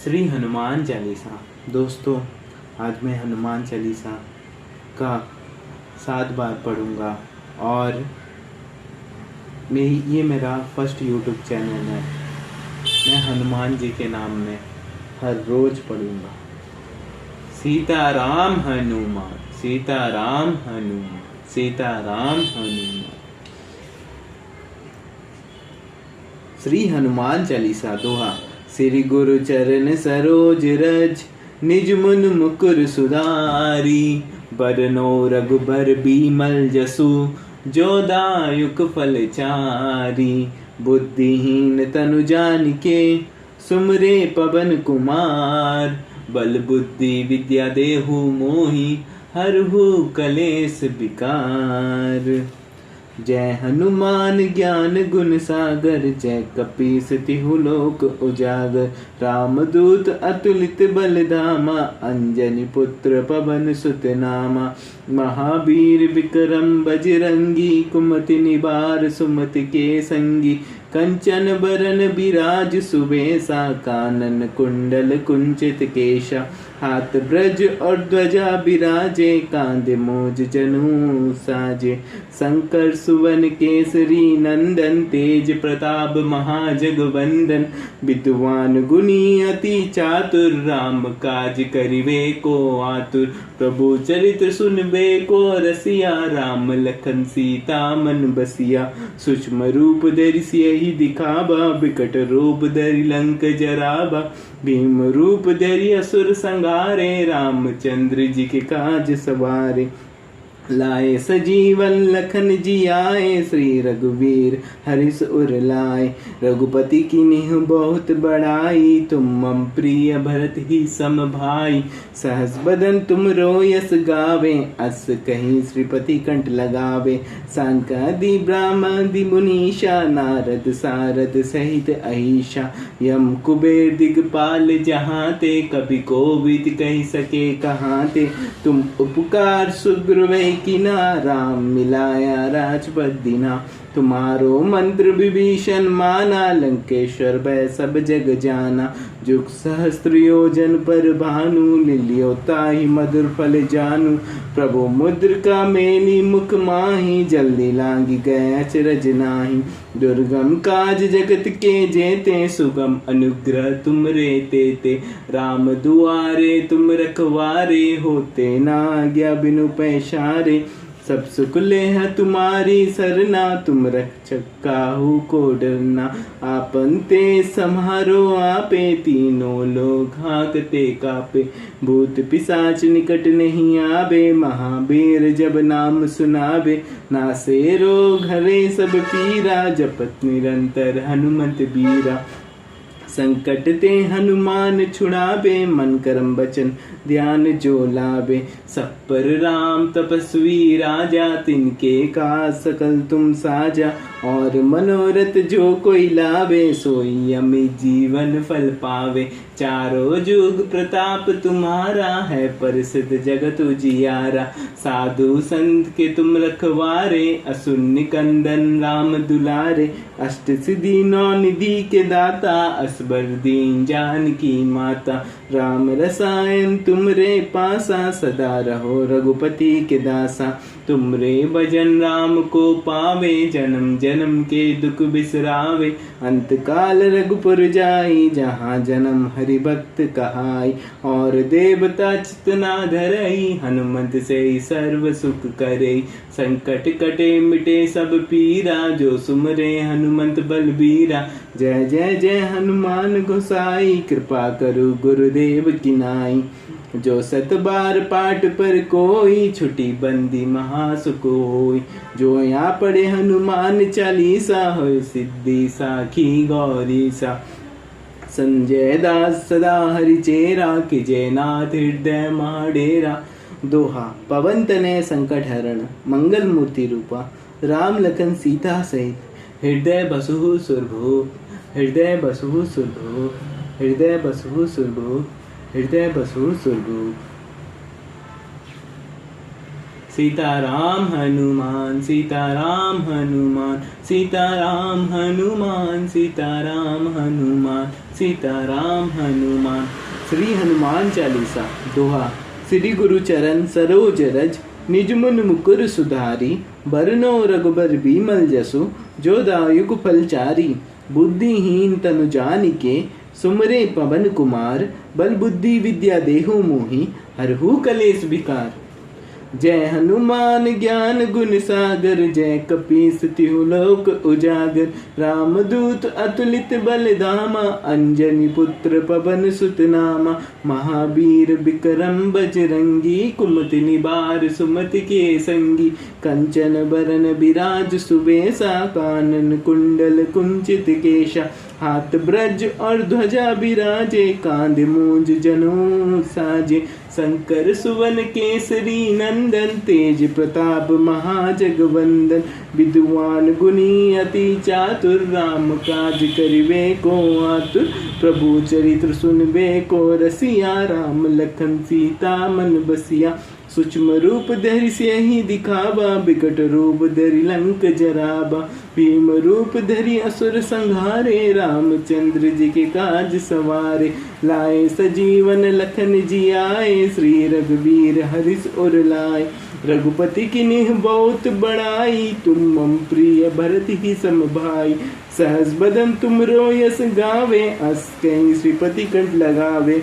श्री हनुमान चालीसा। दोस्तों, आज मैं हनुमान चालीसा का 7 बार पढ़ूंगा और ये मेरा फर्स्ट यूट्यूब चैनल है। मैं हनुमान जी के नाम में हर रोज पढ़ूंगा। सीताराम हनुमान, सीताराम हनुमान, सीताराम हनुमान। श्री हनुमान चालीसा दोहा। श्री गुरु चरण सरोज रज, निज मुन मुकुर सुधारी। बरनो रघुबर बीमल जसु, जो दायुक फल चारी। बुद्धिहीन तनु जानिके, सुमरे पवन कुमार। बल बुद्धि विद्या देहु मोहि, हरहु कलेस विकार। जय हनुमान ज्ञान गुण सागर, जय कपीस तिहु लोक उजागर। रामदूत अतुलित बल धामा, अंजनी पुत्र पवन सुत नामा। महावीर विक्रम बजरंगी, कुमति निवार सुमति के संगी। कंचन बरन बिराज सुबेसा, कानन कुंडल कुंचित केशा। हाथ ब्रज और ध्वजा बिराजे, कांधे मोज जनु साजे। शंकर सुवन केसरी नंदन, तेज प्रताप महाजगवंदन। विद्वान गुणी अति चातुर, राम काज करिवे को आतुर। प्रभु चरित्र सुनबे को रसिया, राम लखन सीता मन बसिया। सूक्ष्म रूप धरि सियहि दिखावा, बिकट रूप धरि लंक जरावा। भीम रूप धरि असुर संहारे, रामचंद्र जी के काज सवारे। लाए सजीवन लखन जियाए, श्री रघुवीर हरिष उर लाए। रघुपति कीन्ही बहुत बड़ाई, तुम मम प्रिय भरत ही सम भाई। सहस बदन तुम यस गावे, अस कहीं श्रीपति कंठ लगावे। सांकादि ब्राह्मणि मुनीषा, नारद सारद सहित अहिषा। यम कुबेर दिगपाल जहाँ ते, कभी कोविद कही सके कहाँ ते। तुम उपकार सुग्रीव किना, राम मिलाया राजपद दीना। तुम्हारो मंत्र विभीषण माना, लंकेश्वर भय सब जग जाना। जुग सहस्त्र योजन पर भानु, लिलियो ताहि मधुर फल जानू। प्रभु मुद्रिका मेली मुख माही, जल्दी लांगी गए अचरज नाही। दुर्गम काज जगत के जेते, सुगम अनुग्रह तुम रे तेते। राम दुआरे तुम रखवारे, होते ना आज्ञा बिनु पैसारे। सब सुख लेह तुम्हारी सरना, तुम रक्षक काहू को डरना। आपन ते सम्हारो आपे, तीनों लोग हाँकते कापे। भूत पिशाच निकट नहीं आवे, महावीर जब नाम सुनावे। नासे रोग हरे सब पीरा, जपत निरंतर हनुमत बीरा। संकट ते हनुमान छुड़ावे, मन करम बचन ध्यान जो लावे। सब पर राम तपस्वी राजा, तिनके का सकल तुम साजा। और मनोरथ जो कोई लावे, सोई अमित जीवन फल पावे। चारों जुग प्रताप तुम्हारा है, प्रसिद्ध जगत उजियारा। साधु संत के तुम रखवारे, असुर निकंदन राम दुलारे। अष्ट सिद्धि नौ निधि के दाता, असबर दीन जानकी माता। राम रसायन तुमरे पासा, सदा रहो रघुपति के दासा। तुमरे भजन राम को पावे, जन्म जन्म के दुख बिसरावे। अंत काल रघुपुर जाई, जहाँ जन्म हरि भक्त कहाई। और देवता चितना धरई, हनुमंत से सर्व सुख करे। संकट कटे मिटे सब पीरा, जो सुमरे हनुमंत बलबीरा। जय जय जय हनुमान गोसाई, कृपा करो गुरुदेव की नाई। जो 7 बार पाठ पर कोई, छुटी बंदी महासुख होई। जो यहाँ पढ़े हनुमान चालीसा, होय सिद्धि साखी गौरी सा। संजय दास सदा हरि चेरा, कि जयनाथ हृदय महाडेरा। दोहा। पवन तनय संकट हरण, मंगल मूर्ति रूपा। राम लखन सीता सहित, हृदय बसहु सुरभु। हृदय बसहु सुरभु, हृदय बसहु सुरभु, हृदय बसहु सुरभु। सीताराम हनुमान सीताराम हनुमान सीताराम हनुमान सीताराम हनुमान सीताराम हनुमान। श्री हनुमान चालीसा दोहा। श्री गुरु चरण सरोज रज निज मुन मुकुर सुधारी। बरनो रघुबर बीमल जसु जो दायुक फलचारी। बुद्धिहीन तनु जानिके सुमरे पवन कुमार। बल बुद्धि विद्या देहु मोहि हरहु कलेस विकार। जय हनुमान ज्ञान गुण सागर जय कपीस तिहु लोक उजागर। रामदूत अतुलित बल धामा अंजनी पुत्र पवन सुत नामा। महावीर विक्रम बजरंगी कुमति निबार सुमति के संगी। कंचन बरन बिराज सुबेसा कानन कुंडल कुंचित केशा। हाथ ब्रज और ध्वजा बिराजे कांध मूंज जनेऊ साजे। शंकर सुवन केसरी नंदन तेज प्रताप महाजगवंदन। विद्वान गुणी अति चातुर राम काज करिबे को आतुर। प्रभु चरित्र सुनबे को रसिया राम लखन सीता मन बसिया। सूक्ष्म रूप धरि सियहि दिखावा बिकट रूप धरि लंक जरावा। भीम रूप धरि असुर संहारे रामचंद्र जी के काज सवारे। लाए सजीवन लखन जी आए श्री रघुवीर हरिष उर लाए। रघुपति किन्हीं बहुत बड़ाई तुम मम प्रिय भरत ही सम भाई। सहस बदन तुमरो यस गावे अस कहीं श्रीपति कंठ लगावे।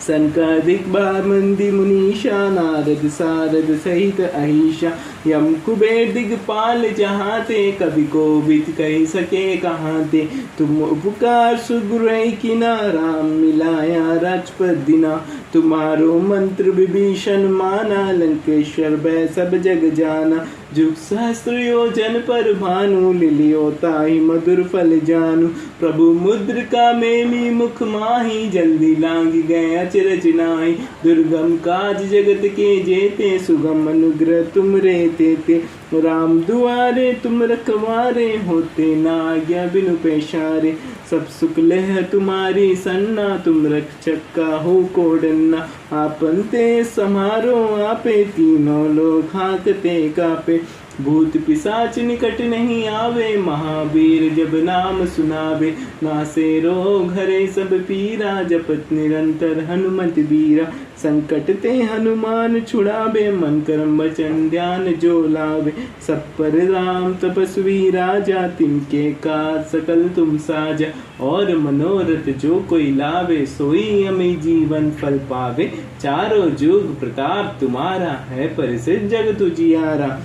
सनकादिक बामंदी मुनीषा नारद सारद सहित अहिषा। यम कुबेर दिगपाल जहाते कवि को बित कह सके कहाँ ते। तुम उपकार सुग्रह किना राम मिलाया राजपद दिना। तुम्हारो मंत्र विभीषण माना लंकेश्वर भय सब जग जाना। जुग सहस्त्र योजन पर भानु लिलियो ताहि मधुर फल जानू। प्रभु मुद्रिका मेली मुख माही जल्दी लांग गए अचरज नाहि। दुर्गम काज जगत के जेते सुगम अनुग्रह तुम रे तेते। राम दुआरे तुम रखवारे होते ना आज्ञा बिनु पैसारे। सब सुख लेह तुम्हारी सन्ना तुम रक्षक काहू को डरना। आपन ते समारो आपे तीनों लोग हाँकते कापे। भूत पिशाच निकट नहीं आवे महावीर जब नाम सुनावे। नासे रोग हरे सब पीरा जपत निरंतर हनुमत बीरा। संकट ते हनुमान छुड़ावे मन कर्म वचन ध्यान जो लावे। सब पर राम तपस्वी राजा तिनके काज सकल तुम साजा। और मनोरथ जो कोई लावे सोई अमी जीवन फल पावे। चारों जुग प्रताप तुम्हारा है परिसिद्ध जग तुझियारा।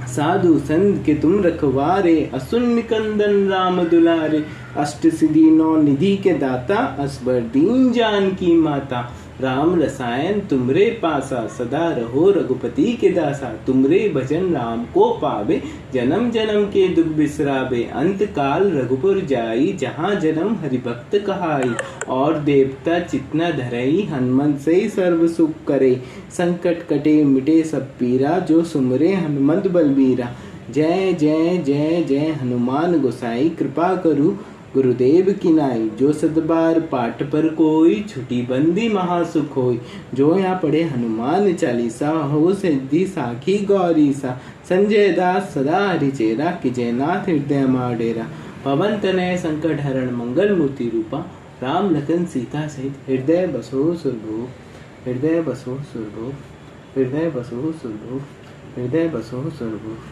साधु संत के तुम रखवारे असुन निकंदन राम दुलारे। अष्ट सिद्धि नौ निधि के दाता असबर दीन जान की माता। राम रसायन तुमरे पासा सदा रहो रघुपति के दासा। तुमरे भजन राम को पावे जन्म जन्म के दुख बिसरावे। अंत काल रघुपुर जाई जहाँ जन्म हरिभक्त कहाई। और देवता चितना धरई हनुमंत से सर्व सुख करे। संकट कटे मिटे सब पीरा जो सुमरे हनुमंत बलबीरा। जय जय जय जय हनुमान गोसाई कृपा करु गुरुदेव की नाई। जो सतबार पाठ पर कोई छुटी बंदी महासुख होई। जो यहाँ पढ़े हनुमान चालीसा हो सिद्धि साखी गौरी सा। संजय दास सदा हरिचेरा कि जयनाथ हृदय माडेरा। पवन तनय संकट हरण मंगल मूर्ति रूपा। राम लखन सीता सहित हृदय बसो सुरभूप। हृदय बसो सुरभूप। हृदय बसो सुरभूप। हृदय बसो सुरभूप।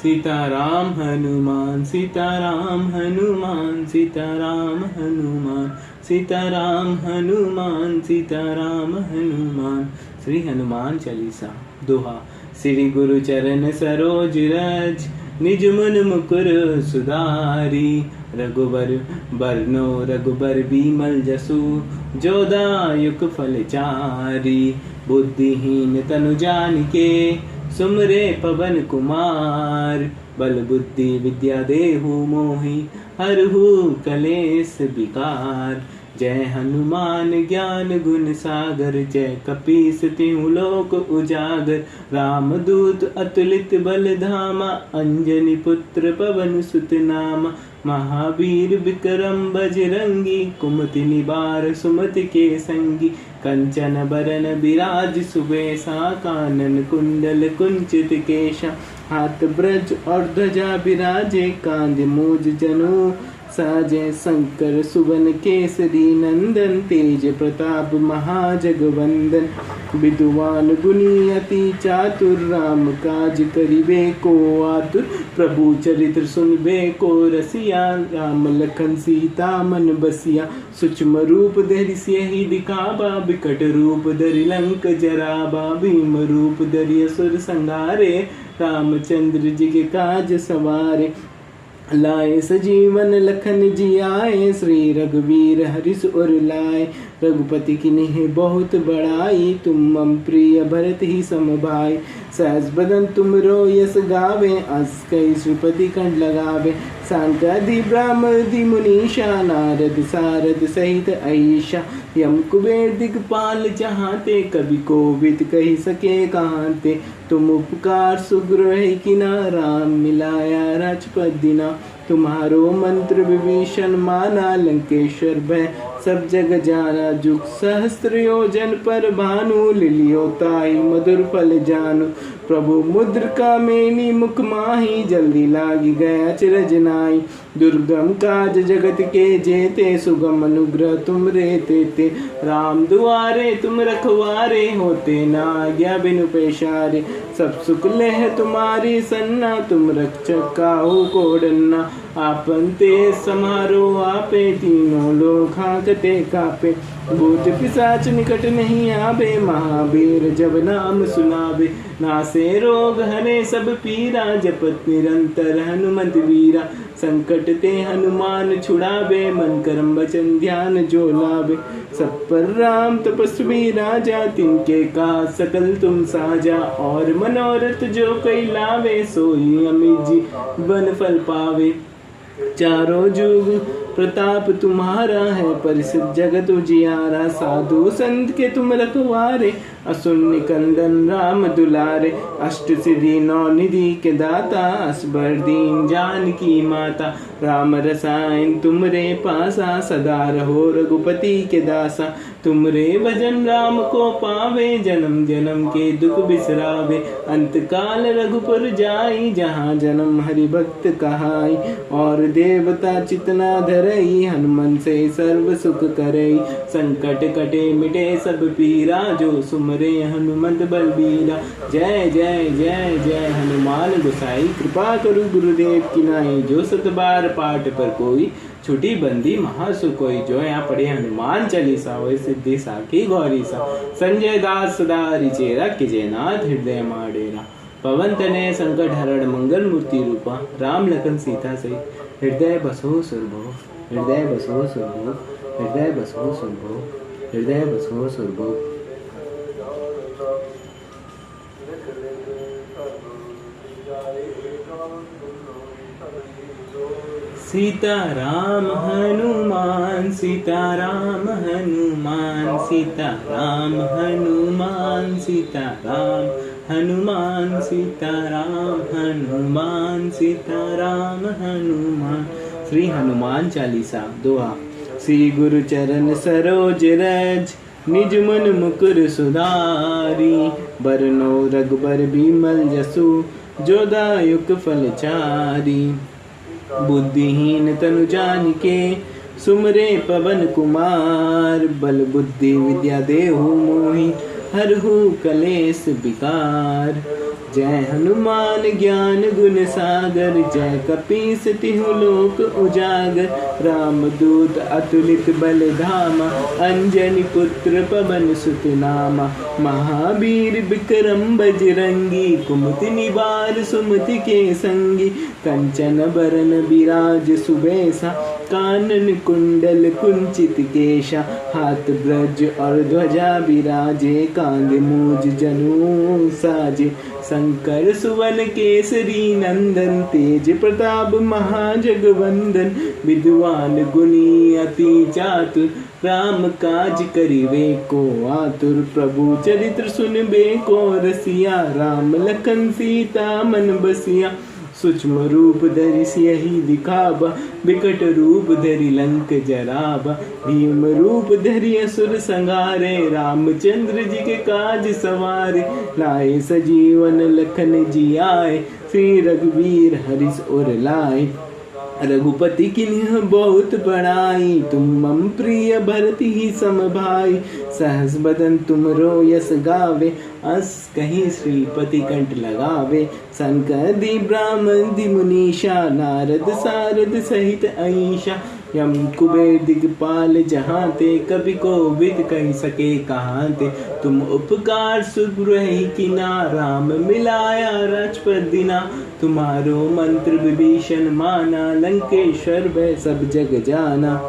सीताराम हनुमान सीताराम हनुमान सीताराम हनुमान सीताराम हनुमान सीताराम हनुमान। श्री हनुमान चालीसा दोहा। श्री गुरु चरण सरोज रज निज मन मुकुर सुधारी। रघुबर बरनो रघुबर बीमल जसु जो दायुक फल चारी। बुद्धिहीन तनु जानिके सुमरे पवन कुमार। बल बुद्धि विद्या देहु मोहि हरहु कलेस विकार। जय हनुमान ज्ञान गुण सागर जय कपीस तिहु लोक उजागर। रामदूत अतुलित बल धामा अंजनी पुत्र पवन सुत नामा। महावीर विक्रम बजरंगी कुमति निबार सुमति के संगी। कंचन बरन बिराज सुबेसा, कानन कुंडल कुंचित केशा, हाथ ब्रज और ध्वजा बिराजे, कांधे मूज जनु साजे, शंकर सुवन केसरी नंदन, तेज प्रताप महाजगवंदन, विद्वान गुणी अति चातुर, राम काज करिबे को आतुर, प्रभु चरित्र सुनबे को रसिया, राम लखन सीता मन बसिया, सूक्ष्म रूप धरि सियहि दिखावा, विकट रूप धरि लंक जरावा, भीम रूप धरि असुर संहारे, रामचंद्र जी के काज सवारे, लाए सजीवन लखन जी आए, श्री रघुवीर हरिष उर लाए, रघुपति की नेह बहुत बड़ाई, तुम मम प्रिय भरत ही सम भाई, सहस बदन तुम रो यस गावे, अस कई श्रीपति कंठ लगावे, सांकादि ब्राह्मणि मुनीषा, नारद सारद सहित ऐषा, यम कुबेर दिगपाल चाहते, कवि कोविद कही सके कहाते, तुम उपकार सुग्रह किना, राम मिलाया राजपद दिना, तुम्हारो मंत्र विभीषण माना, लंकेश्वर भय सब जग जाना, जुग सहस्त्र योजन पर भानु, लिलियोताई मधुर फल जानु, प्रभु मुद्रिका मेनी मुख माही, जल्दी लागी गया चिरज नाई, दुर्गम काज जगत के जेते, सुगम अनुग्रह तुम रे तेते, राम दुआरे तुम रखवारे, होते ना आज्ञा बिनु पैसारे, सब सुख लेह तुम्हारी सन्ना, तुम रक्षक काहू को डरना, आपन ते समारो आपे, तीनों लोग हाँकते कापे, भूत पिशाच निकट नहीं आवे, महावीर जब नाम सुनावे, नासे रोग हरे सब पीरा, जपत निरंतर हनुमत वीरा, संकट ते हनुमान छुड़ावे, मन कर्म वचन ध्यान जो लावे, सब पर राम तपस्वी राजा, तिनके का सकल तुम साजा, और मनोरथ जो कई लावे, सोई अमित जीवन फल पावे, चारों जुग प्रताप तुम्हारा है, परिसिद्ध जगत उजियारा, साधु संत के तुम रखवारे, असुर निकंदन राम दुलारे, अष्ट सिद्धि नौ निधि के दाता, असबर दीन जानकी माता, राम रसायन तुमरे पासा, सदा रहो रघुपति के दासा, तुमरे भजन राम को पावे, जन्म जन्म के दुख बिसरावे, अंत काल रघुपुर जाई, जहाँ जन्म हरि भक्त कहाई, और देवता चितना धरई, हनुमान से सर्व सुख करई, संकट कटे मिटे सब पीरा, जो सुमरे हनुमत बलबीरा, जय जय जय जय हनुमान गोसाई, कृपा करो गुरुदेव की नाई, जो सत बार पाठ पर कोई, छुटी बंदी महासु कोई, जो यहाँ पढ़े हनुमान चालीसा, होय सिद्धि साखी गौरी सा, संजय दास सदा रिचेरा, कीजय नाथ हृदय माडेरा, पवन तनय संकट हरण मंगल मूर्ति रूपा, राम लखन सीता सहित हृदय बसो सुरभो, हृदय बसो सुरभो, हृदय बसो सुरभो, हृदय बसो सुरभो। सीताराम हनुमान, सीताराम हनुमान, सीताराम हनुमान, सीताराम हनुमान, सीताराम हनुमान, सीताराम हनुमान। श्री हनुमान चालीसा दोहा। श्री गुरु चरण सरोज रज, निज मन मुकुर सुधारी, बरनो रघुबर बिमल जसु, जो दायुक फल चारी। बुद्धिहीन तनु जानिके, सुमरे पवन कुमार, बल बुद्धि विद्या देहु मोहि, हरहु कलेस विकार। जय हनुमान ज्ञान गुण सागर, जय कपीस तिहु लोक उजागर। रामदूत अतुलित बल धामा, अंजनी पुत्र पवन सुत नामा। महावीर विक्रम बजरंगी, कुमति निवार सुमति के संगी। कंचन बरन बिराज सुबेसा, कानन कुंडल कुंचित केशा। हाथ ब्रज और ध्वजा बिराजे, कांधे मूज जनु साजे। शंकर सुवन केसरी नंदन, तेज प्रताप महाजगवंदन। विद्वान गुणी अति चातुर, राम काज करिवे को आतुर। प्रभु चरित्र सुनबे को रसिया, राम लखन सीता मन बसिया। सूक्ष्म रूप धरि सियहि दिखावा, विकट रूप धरि लंक जरावा। भीम रूप धरि असुर संहारे, रामचंद्र जी के काज सवारे। लाए सजीवन लखन जियाए, श्री रघुवीर हरिस उर लाए। रघुपति किन्ह बहुत बड़ाई, तुम मम प्रिय भरत ही सम भाई। सहस बदन तुमरो यस गावे, अस कहीं श्रीपति कंठ लगावे। सनकादि ब्राह्मण मुनीषा, नारद सारद सहित अहिषा। यम कुबेर दिगपाल जहाँ ते, कवि कोविद कह सके कहाँ ते। तुम उपकार सुग्रही किना, राम मिलाया राजपद दिना। तुम्हारो मंत्र विभीषण माना, लंकेश्वर भय सब जग जाना।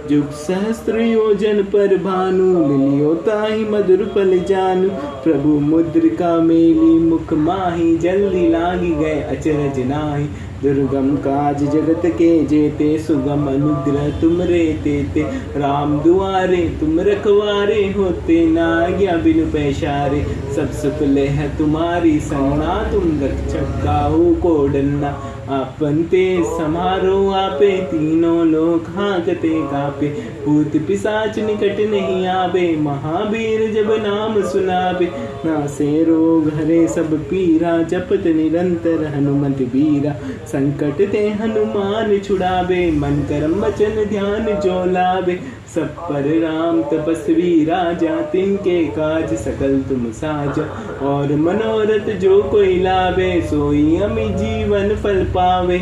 जुग सहस्त्र योजन पर भानु, लिलियो ताहि मधुर पल जानू। प्रभु मुद्रिका मेली मुख माही, जल्दी लागी गए अचरज नाहि। दुर्गम काज जगत के जेते, सुगम अनुग्रह तुम रे तेते। राम दुआरे तुम रखवारे, होते ना आज्ञा बिनु पैसारे। सब सुख लेह तुम्हारी संगना, तुम रक्षक काहू को डरना। आपन ते समारो आपे, तीनों लोक हाँकते कापे। भूत पिशाच निकट नहीं आवे, महावीर जब नाम सुनावे। नासे रोग हरे सब पीरा, जपत निरंतर हनुमत बीरा। संकट ते हनुमान छुड़ावे, मन कर्म वचन ध्यान जो लावे। सब पर राम तपस्वी राजा, तिनके काज सकल तुम साजा। और मनोरथ जो कोई लावे, सोई अमि जीवन फल पावे।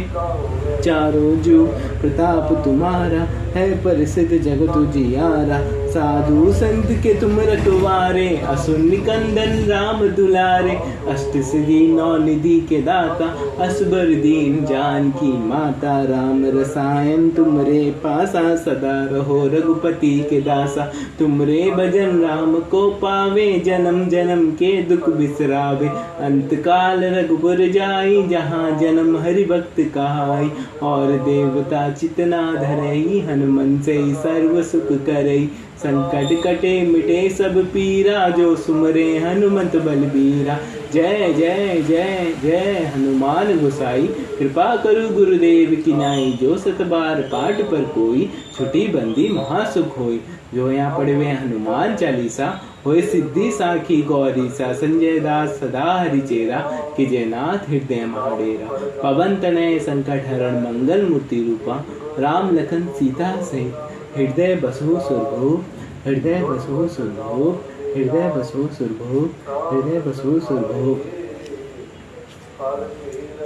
चारों जुग प्रताप तुम्हारा, है प्रसिद्ध जगत उजियारा। साधु संत के तुम रखवारे, असुर निकंदन राम दुलारे। अष्ट सिद्धि नौ निधि के दाता, असबर दीन जानकी माता। राम रसायन तुमरे पासा, सदा रहो रघुपति के दासा। तुमरे भजन राम को पावे, जन्म जन्म के दुख बिसरावे। अंत काल रघुपुर जाई, जहाँ जन्म हरि भक्त कहाई। और देवता चितना धरई, हनुमन से सर्व सुख करई। संकट कटे मिटे सब पीरा, जो सुमरे हनुमत बलबीरा। जय जय जय जय हनुमान गोसाई, कृपा करु गुरुदेव की नाई। जो सत बार पाठ पर कोई, छुटी बंदी महासुख होई। जो यहाँ पढ़े हुए हनुमान चालीसा, होए सिद्धि साखी गौरी सा। संजय दास सदा हरिचेरा, कि जयनाथ हृदय महाडेरा। पवन तनय संकट हरण, मंगल मूर्ति रूपा। राम लखन सीता सहित, हृदय बसो सुरभूप। हृदय बसो सुरभूप, हृदय बसो सुरभूप, हृदय बसो सुरभूप।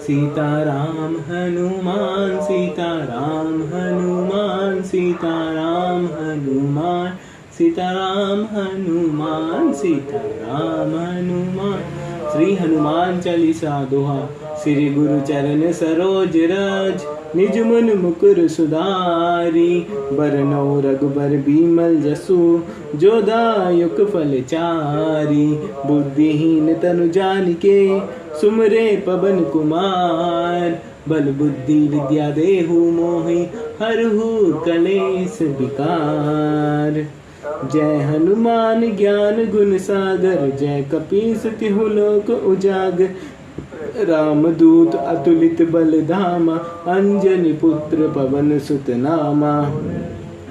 सीताराम हनुमान, सीताराम हनुमान, सीताराम हनुमान। सीताराम हनुमान, सीताराम हनुमान। श्री हनुमान चालीसा दोहा। श्री गुरु चरण सरोज रज, निज मन मुकुर सुधारी। बरनौ रघुबर बिमल जसु, जो दायक फल चारी। बुद्धिहीन तनु जानिके, सुमरे पवन कुमार। बल बुद्धि विद्या देहु मोहि, हरहु कलेश विकार। जय हनुमान ज्ञान गुण सागर, जय कपीस तिहु लोक उजागर। रामदूत अतुलित बल धामा, अंजनी पुत्र पवन सुत नामा।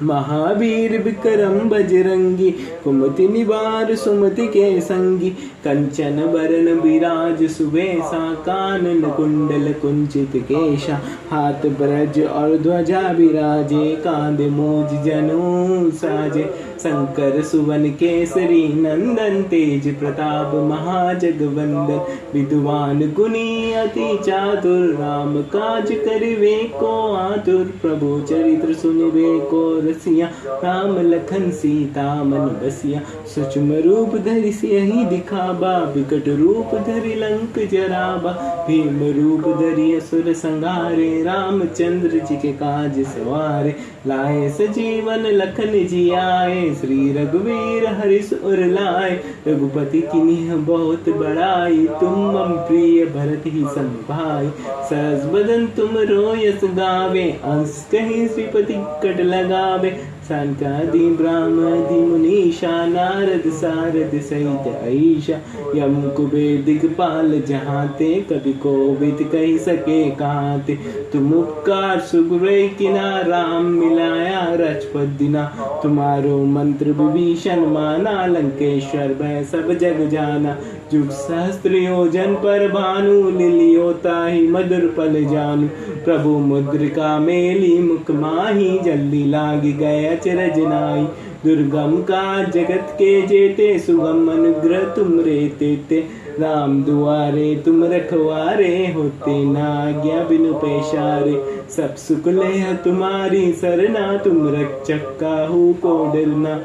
महावीर विक्रम बजरंगी, कुमति निवार सुमति के संगी। कंचन बरन विराज सुवेशा, कानन कुंडल कुंचित केशा। हाथ ब्रज और ध्वजा विराजे, कांधे मूज जनेऊ साजे। शंकर सुवन केसरी नंदन, तेज प्रताप महाजगवंदन। विद्वान गुणी अति चातुर, राम काज करिवे को आतुर। प्रभु चरित्र सुनिवे को रसिया, राम लखन सीता मन बसिया। सूक्ष्म रूप धरि सियहि दिखावा, विकट रूप धरि लंक जरावा। भीम रूप धरि असुर संहारे, रामचंद्र जी के काज सवारे। लाए सजीवन लखन जियाए, श्री रघुवीर हरिस उर लाए। रघुपति किन्ह बहुत बड़ाई, तुम मम प्रिय भरत ही सम भाई। सहस बदन तुम रो यस गावे, अंश कहीं श्रीपति कट लगावे। सनकादि ब्रह्मादि मुनीषा नारद सारद सहित अहिषा यम कुबेर दिगपाल जहाँ ते कभी कोविद कही सके कहाँ ते तुम उपकार सुग्रह किना राम मिलाया राजपद दिना तुम्हारो मंत्र विभीषण माना लंकेश्वर भय सब जग जाना जुग सहस्त्र योजन पर भानु लिलियोता ही मधुर पल जानू प्रभु मुद्रिका मेली मुख माही जल्दी लाग गए अचरज नाई दुर्गम का जगत के जेते सुगम अनुग्रह तुम रेते ते राम दुआरे तुम रखवारे होते ना आज्ञा बिनु पेशारे सब सुख ले तुम्हारी सरना तुम रक्षक काहू को डरना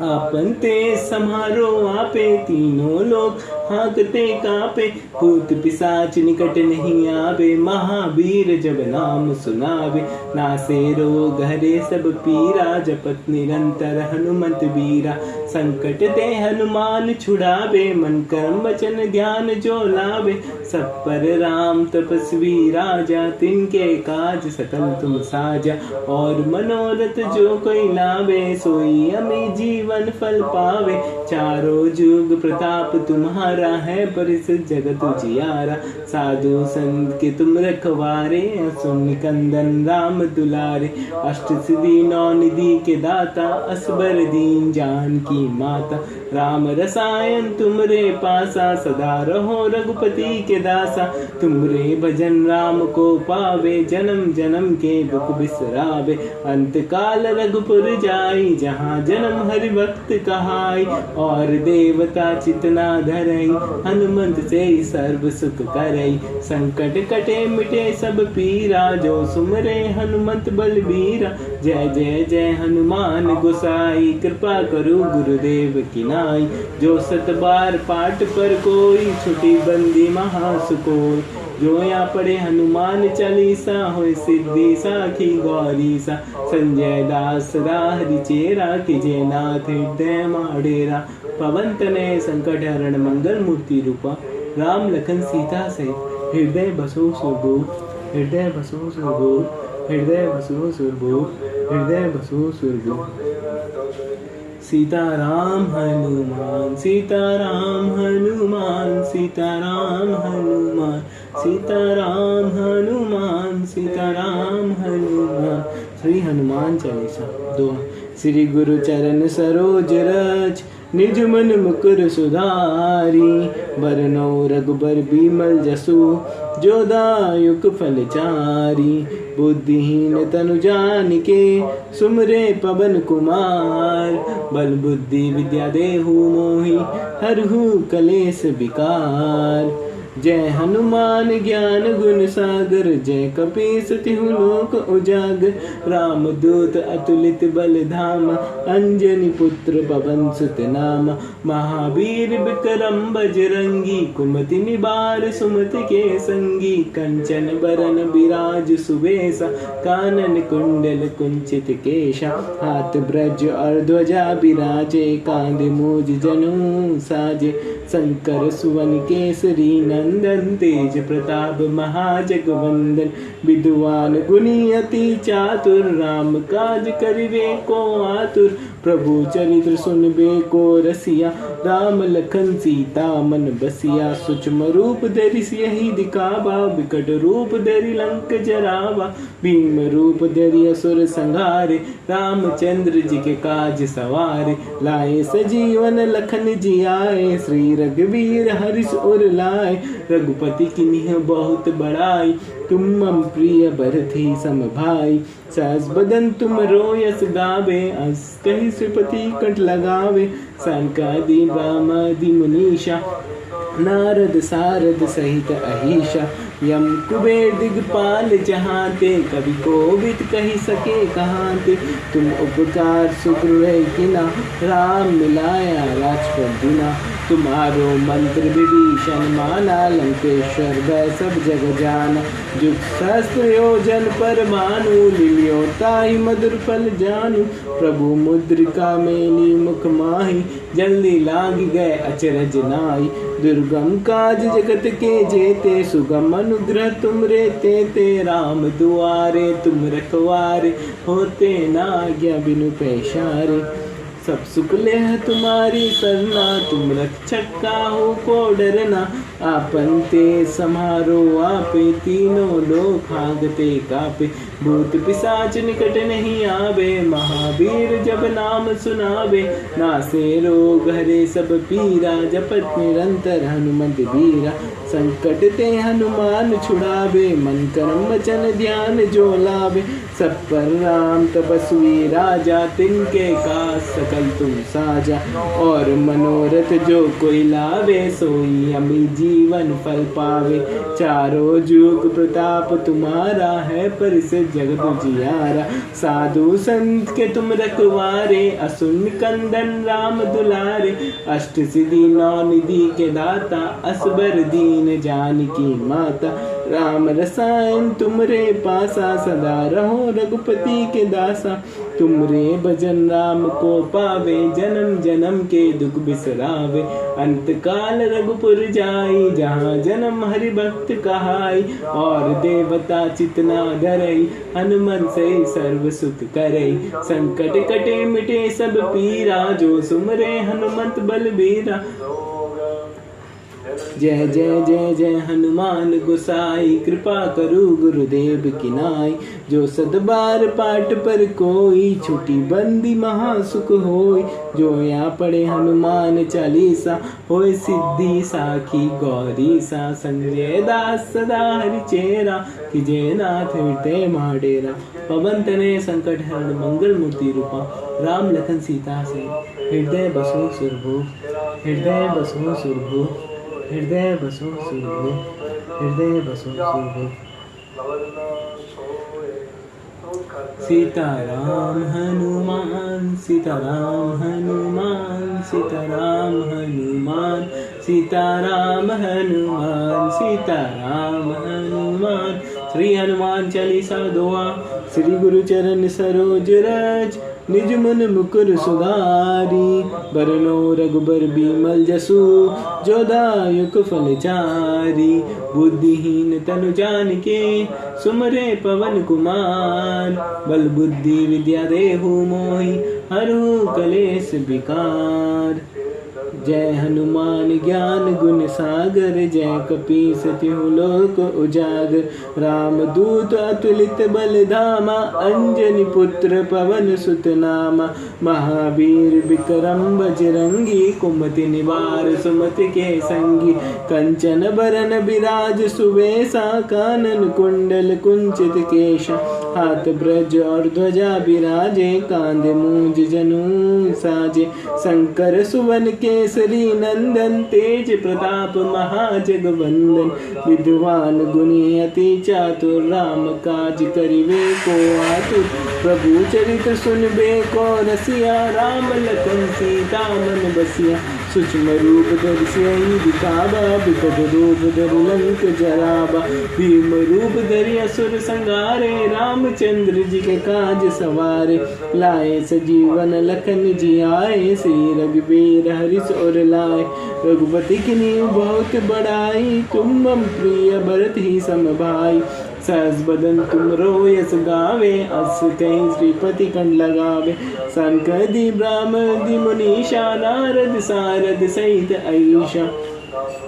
आपन ते समारो आपे तीनों लोग हाँकते कापे भूत पिशाच निकट नहीं आवे महावीर जब नाम सुनावे नासे रोग हरे सब पीरा जपत निरंतर हनुमंत बीरा संकट ते हनुमान छुड़ावे मन कर्म वचन ध्यान जो लावे सब पर राम तपस्वी राजा तिनके काज सकल तुम साजा और मनोरथ जो कोई लावे सोई अमी जीवन फल पावे चारों जुग प्रताप तुम्हारा है परिस जगत उजियारा साधु संत के तुम रखवारे सुन कंदन राम दुलारे अष्ट सिद्धि नौ निधि के दाता असबर दीन जान की माता राम रसायन तुमरे पासा सदा रहो रघुपति के दासा तुमरे भजन राम को पावे जन्म जन्म के दुख बिसरावे अंत काल रघुपुर जाई जहाँ जन्म हरि भक्त कहाई और देवता चितना धरई हनुमंत से सर्व सुख करई संकट कटे मिटे सब पीरा जो सुमरे हनुमंत बलबीरा जय जय जय हनुमान गोसाई कृपा करो गुरुदेव की नाई जो सत बार पाठ पर कोई छुटी बंदी महासुकोई जो या पढ़े हनुमान चालीसा होय सिद्धि साखी गौरी सा संजय दास राहरि चेरा कीजे नाथ हृदय माडेरा पवन तनय संकट हरण मंगल मूर्ति रूपा राम लखन सीता से हृदय बसो सुरभू हृदय बसो सुरभू हृदय बसो सुरभू हृदय बसो सुरभू सीताराम हनुमान सीताराम हनुमान सीताराम हनुमान सीताराम हनुमान सीताराम हनुमान। श्री हनुमान चालीसा। 2 श्री गुरु चरण सरोज रज निज मन मुकुर सुधारी बरनौ रघुबर बिमल जसु जो दायुक फल चारी बुद्धिहीन तनु जानिके सुमरे पवन कुमार बल बुद्धि विद्या देहु मोहि हरहु कलेस विकार जय हनुमान ज्ञान गुण सागर जय कपीस तिहु लोक उजागर राम दूत अतुलित बल धाम अंजनी पुत्र पवन सुत नाम महावीर विक्रम बजरंगी कुमति निबार सुमति के संगी कंचन बरन विराज सुवेशा कानन कुंडल कुंचित केशा हाथ ब्रज और ध्वजा विराजे कांधे मूज जनु साजे शंकर सुवन केसरी नंदन तेज प्रताप महाजगवंदन विद्वान गुणी अति चातुर राम काज करिबे को आतुर प्रभु चरित्र सुनबे को रसिया राम लखन सीता मन बसिया सूक्ष्म रूप धरि सियहि दिखावा विकट रूप धरि लंक जरावा भीम रूप धरि असुर संहारे रामचंद्र जी के काज सवारे लाए सजीवन लखन जियाए श्री रघुवीर हर्ष उर लाए रघुपति किन्हीं बहुत बड़ाई तुम मम प्रिय भरथी सम भाई सहस बदन तुम रोयस गावे अस कही श्रीपति कंठ लगावे सनकादि ब्रह्मादि मुनीषा नारद सारद सहित अहिषा यम कुबेर दिगपाल जहाँ ते कवि कोविद कही सके कहाँ ते तुम उपकार सुग्रह किना राम मिलाया राजपद दिना तुम्हारो मंत्र विभीषण माना, लंकेश्वर भय सब जग जाना। जुग सहस्त्र योजन पर भानु, लिलियो ताहि मधुर फल जानू। प्रभु मुद्रिका मेली मुख माही, जल्दी लाग गए अचरज नाई। दुर्गम काज जगत के जेते, सुगम अनुग्रह तुम रे ते। राम दुआरे तुम रखवारे, होते ना आज्ञा बिनु पैसारे। सब सुख लेह तुम्हारी सरना, तुम रक्षक काहू को डरना। आपन ते समारो आपे, तीनों लोक भागते कापे। भूत पिशाच निकट नहीं आवे, महावीर जब नाम सुनावे। नासे रोग हरे सब पीरा, जपत निरंतर हनुमत बीरा। संकट ते हनुमान छुड़ावे, मन कर्म वचन ध्यान जो लावे। सब पर राम तपस्वी राजा, तिनके का सकल तुम साजा। और मनोरथ जो कोई लावे, सोई अमी जीवन फल पावे। चारों जुग प्रताप तुम्हारा है, परिसिद्ध जगत जियारा। साधु संत के तुम रखवारे, असुन कंदन राम दुलारे। अष्ट सिद्धि नौ निधि के दाता, असबर दीन जानकी माता। राम रसायन तुमरे पासा, सदा रहो रघुपति के दासा। तुमरे भजन राम को पावे, जन्म जन्म के दुख बिसरावे। अंत काल रघुपुर जाई, जहाँ जन्म हरि भक्त कहाई। और देवता चितना धरई, हनुमन से सर्व सुख करई। संकट कटे मिटे सब पीरा, जो सुमरे हनुमंत बलबीरा। जय जय जय जय हनुमान गोसाई, कृपा करु गुरुदेव की नाई। जो सदबार पाठ पर कोई, छुटी बंदी महासुख होय। जो या पढ़े हनुमान चालीसा, होय सिद्धि साखी गौरी सा। संजय दास सदा हरिचेरा, कीजय नाथ हृदय महाडेरा। पवन तनय संकट हरण मंगल मूर्ति रूपा, राम लखन सीता से हृदय बसो सुरभूप। हृदय बसो सुरभूप, हृदय बसो सुरभूप, हृदय बसो सुरभूप। सीताराम हनुमान, सीताराम हनुमान, सीताराम हनुमान, सीताराम हनुमान, सीताराम हनुमान। श्री हनुमान चालीसा दोहा। श्री गुरु चरण सरोज रज, निज मन मुकुर सुधारी। बरनो रघुबर बिमल जसु, जो दायक फल चारी। बुद्धिहीन तनु जानिके, सुमरे पवन कुमार। बल बुद्धि विद्या देहु मोहि, हरहु कलेश विकार। जय हनुमान ज्ञान गुण सागर, जय कपीस तिहु लोक उजागर। राम दूत अतुलित बल धामा, अंजनी पुत्र पवन सुत नामा। महावीर विक्रम बजरंगी, कुमति निवार सुमति के संगी। कंचन बरन बिराज सुवेशा, कानन कुंडल कुंचित केशा। हाथ ब्रज और ध्वजा बिराजे, कांधे मूंज जनेऊ साजे। शंकर सुवन केसरी नंदन, तेज प्रताप महाजगवंदन। विद्वान गुणी अति चातुर, राम काज करिवे को आतुर। प्रभु चरित्र सुनबे को रसिया, राम लखन सीता मन बसिया। सूक्ष्म रूप धरि सियहि दिखावा, विकट रूप धरि लंक जरावा। भीम रूप धरि असुर संहारे, रामचंद्र जी के काज सवारे। लाए सजीवन लखन जी आए, श्री रघुवीर हरिष और लाए। रघुपति किन्हीं बहुत बड़ाई, तुम मम प्रिय भरत ही सम भाई। सहस बदन तुम रो यस गावे, अस कहीं श्रीपति कंठ लगावे। संकदि ब्राह्मणि मुनीषा, नारद सारद सहित ऐषा।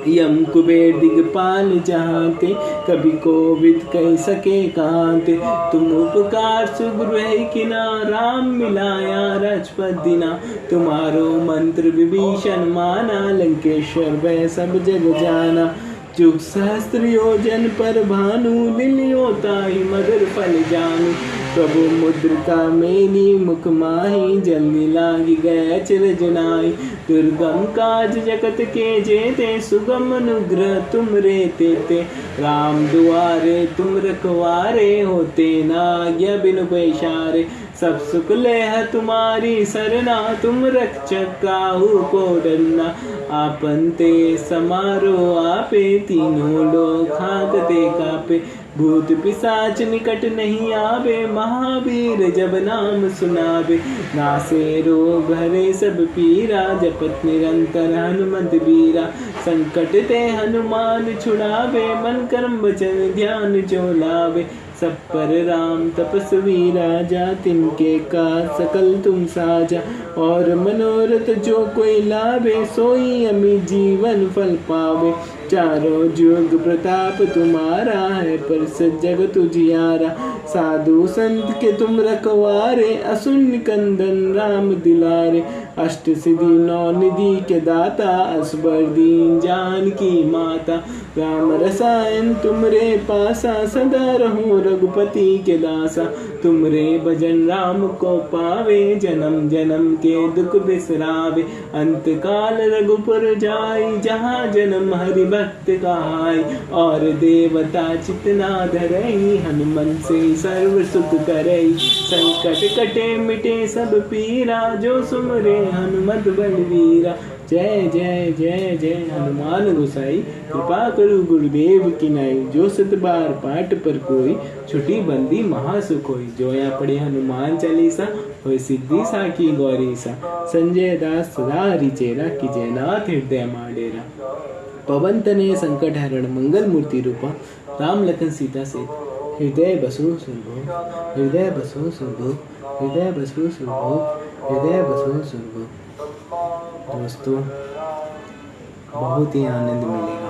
यम कुबेर दिगपाल जहाँते, कभी कोविद कह सके कांते। तुम उपकार सुग्रह किना, राम मिलाया राजपद दिना। तुम्हारो मंत्र विभीषण माना, लंकेश्वर भय सब जग जाना। जुग सहस्त्र योजन पर भानु, लिलियो ताहि मधुर फल जानू। प्रभु मुद्रिका मेली मुख माही, जल्दी लागी गए अचरज नाई। दुर्गम काज जगत के जेते, सुगम अनुग्रह तुम रे ते। राम दुआरे तुम रखवारे, होते ना आज्ञा बिनु पैसारे। सब सुख लेह तुम्हारी सरना, तुम रक्षक काहू को डरना। आपन ते समारो आपे, तीनों लोग हाकते कापे। भूत पिशाच निकट नहीं आवे, महावीर जब नाम सुनावे। नासे रोग हरे सब पीरा, जपत निरंतर हनुमत बीरा। संकट ते हनुमान छुड़ावे, मन कर्म वचन ध्यान जो लावे। सब पर राम तपस्वी राजा, तिनके का सकल तुम साजा। और मनोरथ जो कोई लावे, सोई अमित जीवन फल पावे। चारों जुग प्रताप तुम्हारा है, पर जगत उजियारा। साधु संत के तुम रखवारे, असुर कंदन राम दिलारे। अष्ट सिद्धि नौ निधि के दाता, असबर दीन जानकी माता। राम रसायन तुमरे पासा, सदा रहो रघुपति के दासा। तुमरे भजन राम को पावे, जन्म जन्म के दुख बिसरावे। अंत काल रघुपुर जाई, जहाँ जन्म हरि भक्त कहाई। और देवता चितना धरई, हनुमन से सर्व सुख करई। संकट कटे मिटे सब पीरा, जो सुमरे हनुमत बलवीरा। जय जय जय जय हनुमान गोसाई, कृपा करो गुरुदेव की नाई। जो सत बार पाठ पर कोई, छुटी बंदी महासुख होई। जो या पढ़े हनुमान चालीसा, होय सिद्धि साखी गौरी सा। संजय दास सदा हरि चेरा, की जयनाथ हृदय माडेरा। पवन तनय संकट हरण, मंगल मूर्ति रूपा। राम लखन सीता से हृदय बसो सुरभो, हृदय बसो सुरभो, हृदय बसो सुरभो, हृदय बसो सुरभो। दोस्तों बहुत ही आनंद मिलेगा।